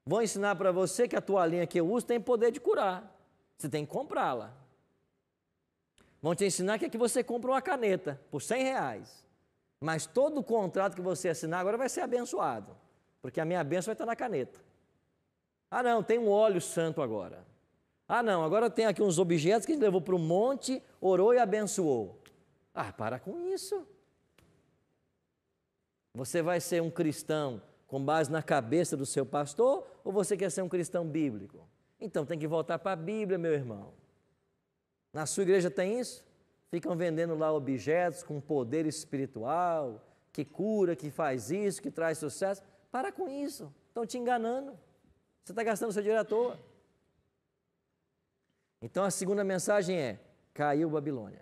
Vão ensinar para você que a toalhinha que eu uso tem poder de curar. Você tem que comprá-la. Vão te ensinar que aqui você compra uma caneta por R$100. Mas todo o contrato que você assinar agora vai ser abençoado. Porque a minha bênção vai estar na caneta. Ah, não, tem um óleo santo agora. Ah, não, agora tem aqui uns objetos que a gente levou para o monte, orou e abençoou. Ah, para com isso. Você vai ser um cristão com base na cabeça do seu pastor ou você quer ser um cristão bíblico? Então tem que voltar para a Bíblia, meu irmão. Na sua igreja tem isso? Ficam vendendo lá objetos com poder espiritual, que cura, que faz isso, que traz sucesso. Para com isso, estão te enganando. Você está gastando seu dinheiro à toa. Então a segunda mensagem é: caiu Babilônia.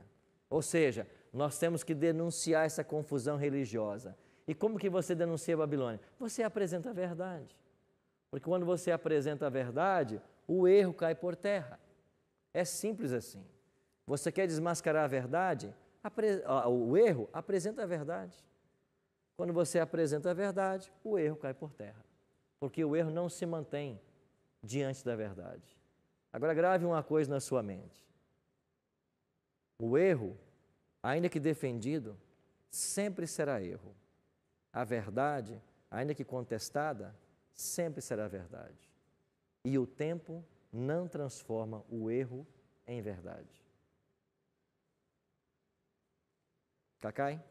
Ou seja, nós temos que denunciar essa confusão religiosa. E como que você denuncia a Babilônia? Você apresenta a verdade. Porque quando você apresenta a verdade, o erro cai por terra. É simples assim. Você quer desmascarar a verdade? O erro, apresenta a verdade. Quando você apresenta a verdade, o erro cai por terra. Porque o erro não se mantém diante da verdade. Agora grave uma coisa na sua mente. O erro, ainda que defendido, sempre será erro. A verdade, ainda que contestada, sempre será verdade. E o tempo não transforma o erro em verdade. Cacai?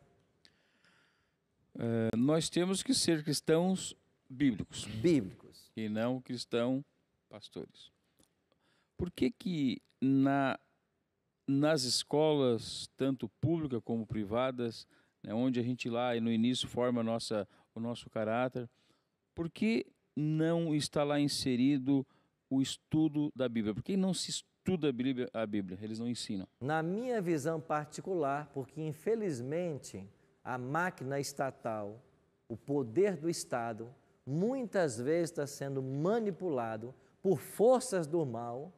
Nós temos que ser cristãos bíblicos. Bíblicos. E não cristãos pastores. Por que nas escolas, tanto públicas como privadas, né, onde a gente lá no início forma o nosso caráter, por que não está lá inserido o estudo da Bíblia? Por que não se estuda a Bíblia? Eles não ensinam. Na minha visão particular, porque infelizmente a máquina estatal, o poder do Estado, muitas vezes está sendo manipulado por forças do mal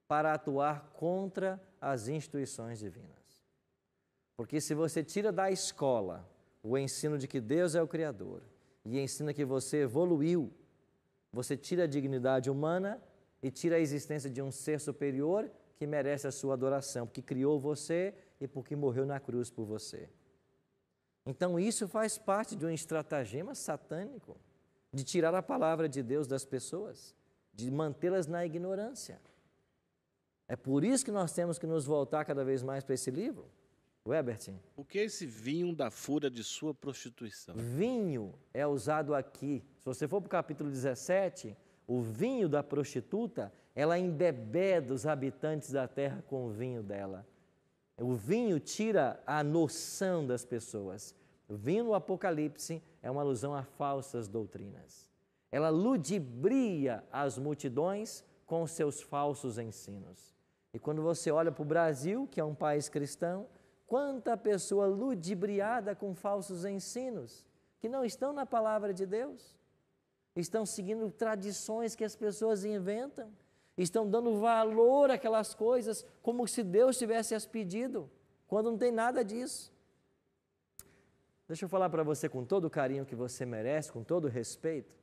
para atuar contra as instituições divinas. Porque se você tira da escola o ensino de que Deus é o Criador e ensina que você evoluiu, você tira a dignidade humana e tira a existência de um ser superior que merece a sua adoração, porque criou você e porque morreu na cruz por você. Então isso faz parte de um estratagema satânico, de tirar a palavra de Deus das pessoas, de mantê-las na ignorância. É por isso que nós temos que nos voltar cada vez mais para esse livro. Webertin. O que é esse vinho da fúria de sua prostituição? Vinho é usado aqui. Se você for para o capítulo 17, o vinho da prostituta, ela embebeda os habitantes da terra com o vinho dela. O vinho tira a noção das pessoas. O vinho no Apocalipse é uma alusão a falsas doutrinas. Ela ludibria as multidões com seus falsos ensinos. E quando você olha para o Brasil, que é um país cristão, quanta pessoa ludibriada com falsos ensinos, que não estão na palavra de Deus, estão seguindo tradições que as pessoas inventam, estão dando valor àquelas coisas como se Deus tivesse as pedido, quando não tem nada disso. Deixa eu falar para você com todo o carinho que você merece, com todo o respeito.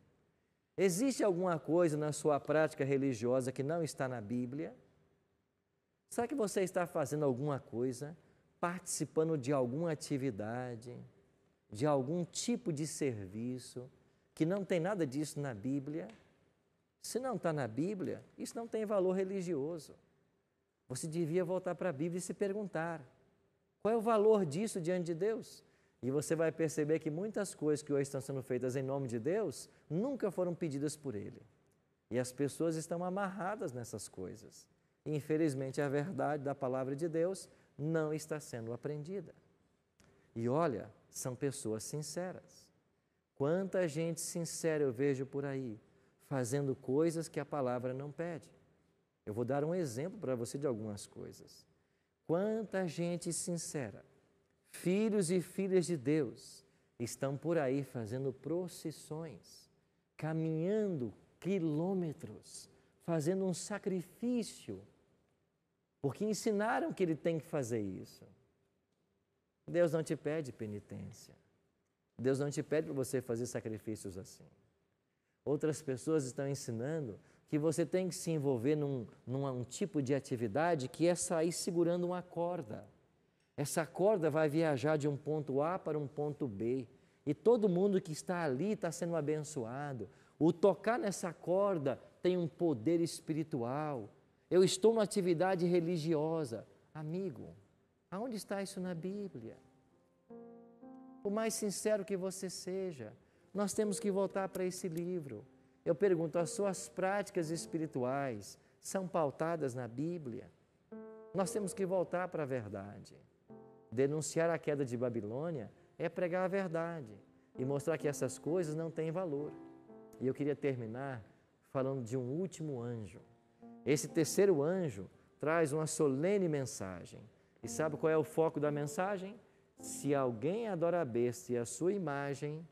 Existe alguma coisa na sua prática religiosa que não está na Bíblia? Será que você está fazendo alguma coisa, participando de alguma atividade, de algum tipo de serviço, que não tem nada disso na Bíblia? Se não está na Bíblia, isso não tem valor religioso. Você devia voltar para a Bíblia e se perguntar, qual é o valor disso diante de Deus? E você vai perceber que muitas coisas que hoje estão sendo feitas em nome de Deus, nunca foram pedidas por Ele. E as pessoas estão amarradas nessas coisas. E, infelizmente, a verdade da palavra de Deus não está sendo aprendida. E olha, são pessoas sinceras. Quanta gente sincera eu vejo por aí, fazendo coisas que a palavra não pede. Eu vou dar um exemplo para você de algumas coisas. Quanta gente sincera, filhos e filhas de Deus, estão por aí fazendo procissões, caminhando quilômetros, fazendo um sacrifício, porque ensinaram que ele tem que fazer isso. Deus não te pede penitência. Deus não te pede para você fazer sacrifícios assim. Outras pessoas estão ensinando que você tem que se envolver num tipo de atividade que é sair segurando uma corda. Essa corda vai viajar de um ponto A para um ponto B. E todo mundo que está ali está sendo abençoado. O tocar nessa corda tem um poder espiritual. Eu estou numa atividade religiosa. Amigo, aonde está isso na Bíblia? Por mais sincero que você seja, nós temos que voltar para esse livro. Eu pergunto, as suas práticas espirituais são pautadas na Bíblia? Nós temos que voltar para a verdade. Denunciar a queda de Babilônia é pregar a verdade e mostrar que essas coisas não têm valor. E eu queria terminar falando de um último anjo. Esse terceiro anjo traz uma solene mensagem. E sabe qual é o foco da mensagem? Se alguém adora a besta e a sua imagem,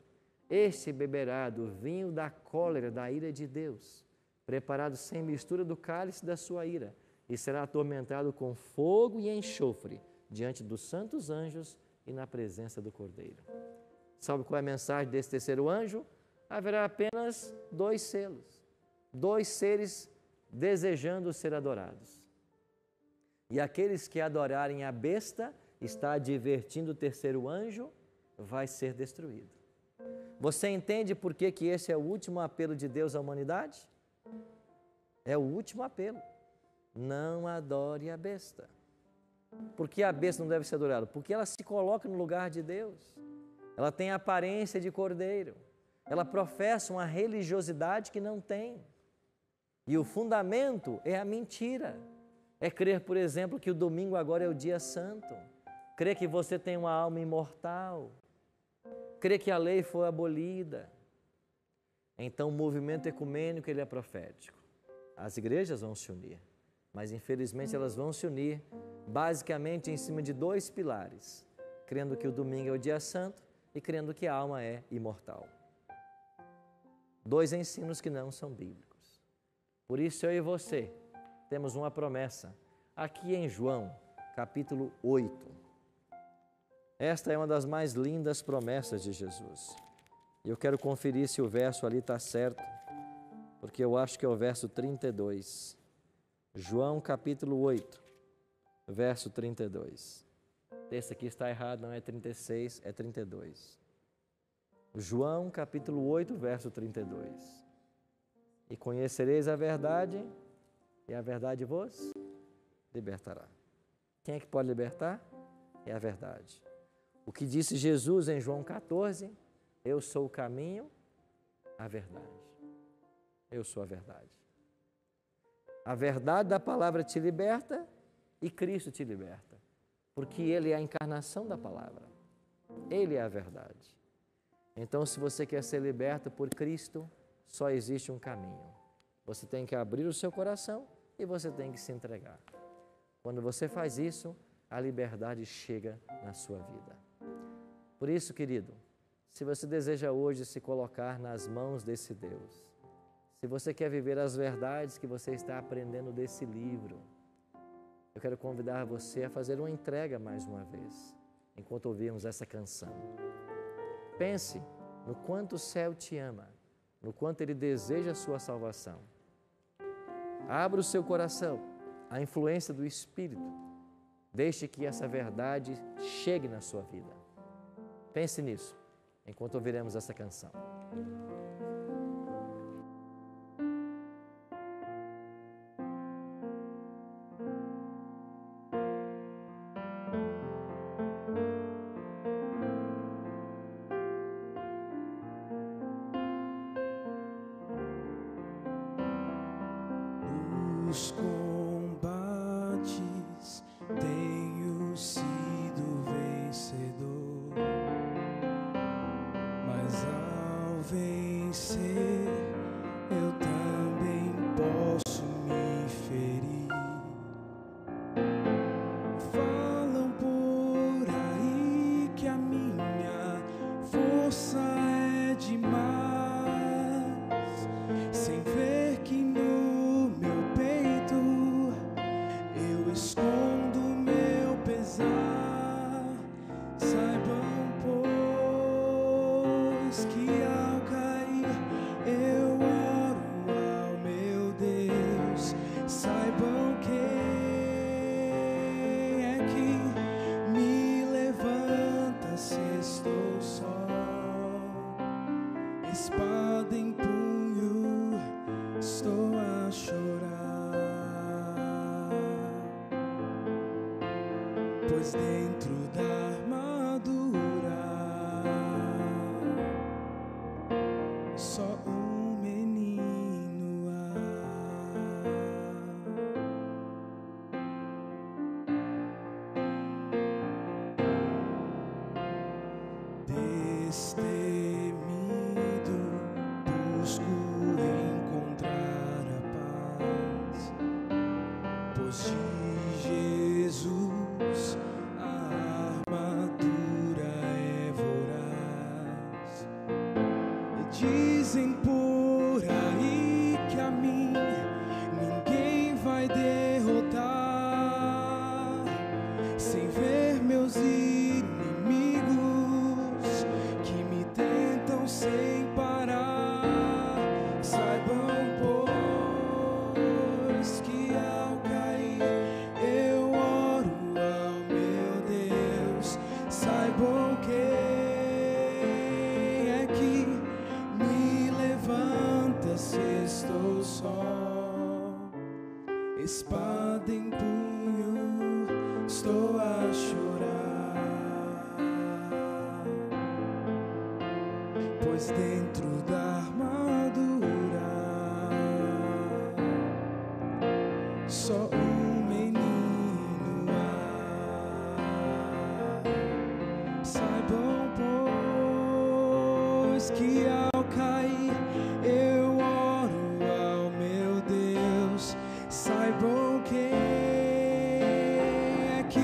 este beberá do vinho da cólera, da ira de Deus, preparado sem mistura do cálice da sua ira, e será atormentado com fogo e enxofre, diante dos santos anjos e na presença do Cordeiro. Sabe qual é a mensagem desse terceiro anjo? Haverá apenas 2 selos, 2 seres desejando ser adorados. E aqueles que adorarem a besta, está advertindo o terceiro anjo, vai ser destruído. Você entende por que esse é o último apelo de Deus à humanidade? É o último apelo. Não adore a besta. Por que a besta não deve ser adorada? Porque ela se coloca no lugar de Deus. Ela tem a aparência de cordeiro. Ela professa uma religiosidade que não tem. E o fundamento é a mentira. É crer, por exemplo, que o domingo agora é o dia santo. Crer que você tem uma alma imortal. Crer que a lei foi abolida. Então o movimento ecumênico ele é profético. As igrejas vão se unir. Mas infelizmente elas vão se unir basicamente em cima de 2 pilares. Crendo que o domingo é o dia santo e crendo que a alma é imortal. 2 ensinos que não são bíblicos. Por isso eu e você temos uma promessa aqui em João, capítulo 8. Esta é uma das mais lindas promessas de Jesus. E eu quero conferir se o verso ali está certo, porque eu acho que é o verso 32. João capítulo 8, verso 32. Esse aqui está errado, não é 36, é 32. João capítulo 8, verso 32. E conhecereis a verdade, e a verdade vos libertará. Quem é que pode libertar? É a verdade. O que disse Jesus em João 14, eu sou o caminho, a verdade. Eu sou a verdade. A verdade da palavra te liberta e Cristo te liberta, porque Ele é a encarnação da palavra. Ele é a verdade. Então, se você quer ser liberto por Cristo, só existe um caminho. Você tem que abrir o seu coração e você tem que se entregar. Quando você faz isso, a liberdade chega na sua vida. Por isso, querido, se você deseja hoje se colocar nas mãos desse Deus, se você quer viver as verdades que você está aprendendo desse livro, eu quero convidar você a fazer uma entrega mais uma vez, enquanto ouvirmos essa canção. Pense no quanto o céu te ama, no quanto Ele deseja a sua salvação. Abra o seu coração à influência do Espírito. Deixe que essa verdade chegue na sua vida. Pense nisso, enquanto ouviremos essa canção. Nos combates tenho sido vencedor, mas ao vencer eu também posso me ferir. Falam por aí que a minha força é demais, sem ver que no meu peito eu escondo meu pesar. Saibam, pois, que ao cair eu oro ao meu Deus. Saibam quem é que me levanta se estou só. Espada em punho, estou a chorar, pois dentro da armadura só um menino há. Destemido, busco encontrar a paz, pois de Jesus a armadura é voraz. Dizem por aí que a mim ninguém vai derrotar, sem ver meus inimigos que me tentam sem parar. Saibam, pois, que ao cair eu oro ao meu Deus. Saibam quem é que me levanta se estou só. Espada em punho, estou a chorar, pois dentro da armadura só um menino há. Saibam, pois, que ao cair eu oro ao meu Deus. Saibam quem é que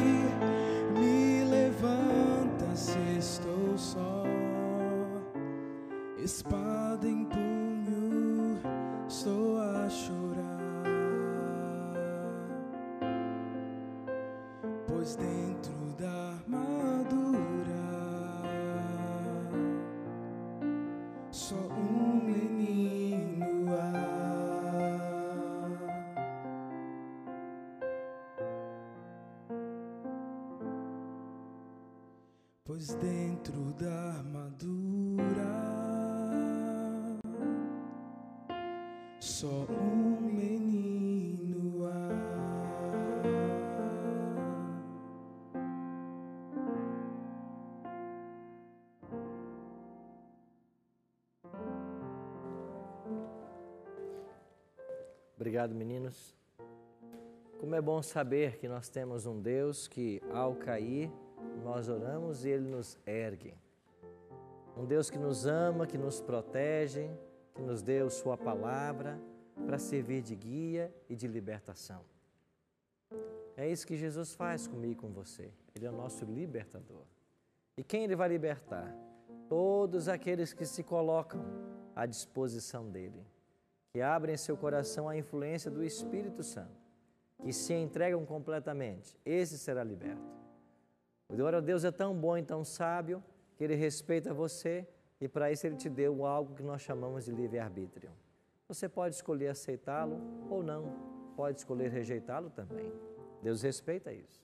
me levanta se estou só. Espada em punho, estou a chorar, pois dentro da armadura pois dentro da armadura só um menino há. Obrigado, meninos. Como é bom saber que nós temos um Deus que, ao cair, nós oramos e Ele nos ergue. Um Deus que nos ama, que nos protege, que nos deu Sua palavra para servir de guia e de libertação. É isso que Jesus faz comigo e com você. Ele é o nosso libertador. E quem Ele vai libertar? Todos aqueles que se colocam à disposição dEle, que abrem seu coração à influência do Espírito Santo, que se entregam completamente. Esse será liberto. O Deus é tão bom e tão sábio que Ele respeita você e para isso Ele te deu algo que nós chamamos de livre-arbítrio. Você pode escolher aceitá-lo ou não, pode escolher rejeitá-lo também. Deus respeita isso.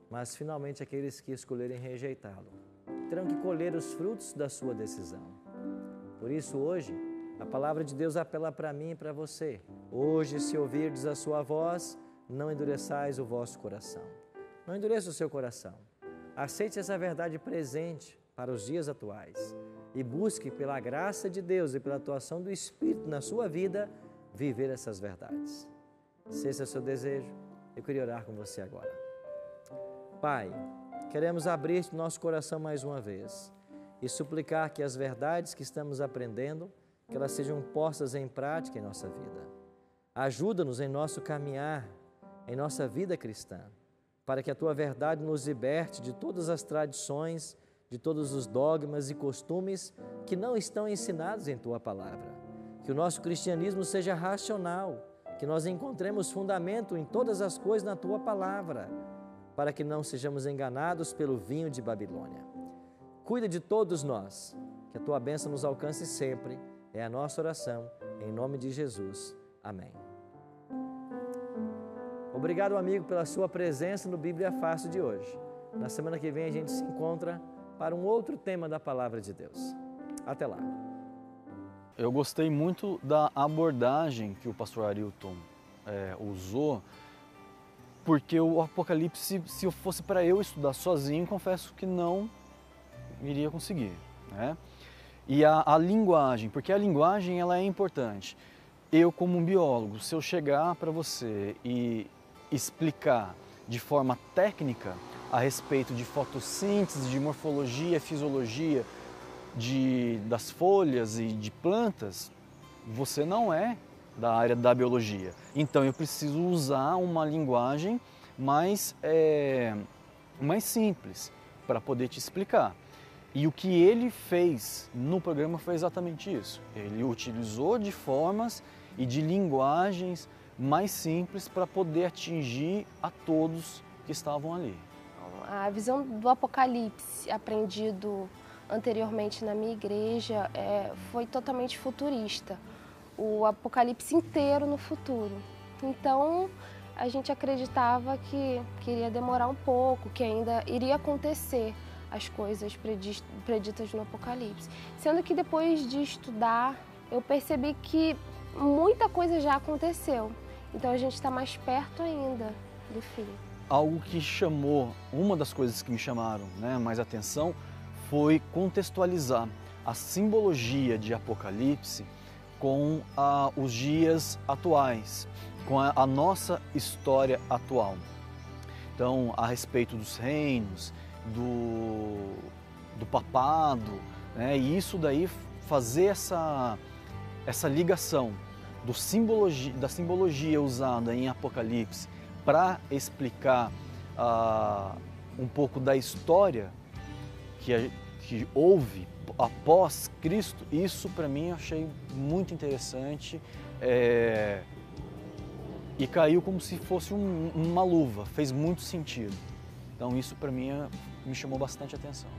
Mas finalmente aqueles que escolherem rejeitá-lo terão que colher os frutos da sua decisão. Por isso hoje, a palavra de Deus apela para mim e para você. Hoje, se ouvirdes a sua voz, não endureçais o vosso coração. Não endureça o seu coração. Aceite essa verdade presente para os dias atuais e busque, pela graça de Deus e pela atuação do Espírito na sua vida, viver essas verdades. Se esse é o seu desejo, eu queria orar com você agora. Pai, queremos abrir nosso coração mais uma vez e suplicar que as verdades que estamos aprendendo, que elas sejam postas em prática em nossa vida. Ajuda-nos em nosso caminhar, em nossa vida cristã, para que a Tua verdade nos liberte de todas as tradições, de todos os dogmas e costumes que não estão ensinados em Tua palavra. Que o nosso cristianismo seja racional, que nós encontremos fundamento em todas as coisas na Tua palavra, para que não sejamos enganados pelo vinho de Babilônia. Cuida de todos nós, que a Tua bênção nos alcance sempre. É a nossa oração, em nome de Jesus. Amém. Obrigado, amigo, pela sua presença no Bíblia Fácil de hoje. Na semana que vem a gente se encontra para um outro tema da Palavra de Deus. Até lá. Eu gostei muito da abordagem que o pastor Arilton usou, porque o Apocalipse, se eu fosse para eu estudar sozinho, confesso que não iria conseguir, né? E a linguagem, porque a linguagem ela é importante. Eu, como um biólogo, se eu chegar para você e explicar de forma técnica a respeito de fotossíntese, de morfologia, fisiologia das folhas e de plantas, você não é da área da biologia. Então eu preciso usar uma linguagem mais simples para poder te explicar. E o que ele fez no programa foi exatamente isso. Ele utilizou de formas e de linguagens mais simples para poder atingir a todos que estavam ali. A visão do Apocalipse, aprendido anteriormente na minha igreja, foi totalmente futurista. O Apocalipse inteiro no futuro. Então, a gente acreditava que iria demorar um pouco, que ainda iria acontecer as coisas preditas no Apocalipse. Sendo que depois de estudar, eu percebi que muita coisa já aconteceu. Então a gente está mais perto ainda do fim. Algo que uma das coisas que me chamaram mais atenção foi contextualizar a simbologia de Apocalipse com os dias atuais, com a nossa história atual. Então, a respeito dos reinos, do papado, e isso daí fazer essa ligação da simbologia usada em Apocalipse para explicar um pouco da história que houve após Cristo. Isso para mim eu achei muito interessante e caiu como se fosse uma luva, fez muito sentido. Então isso para mim me chamou bastante atenção.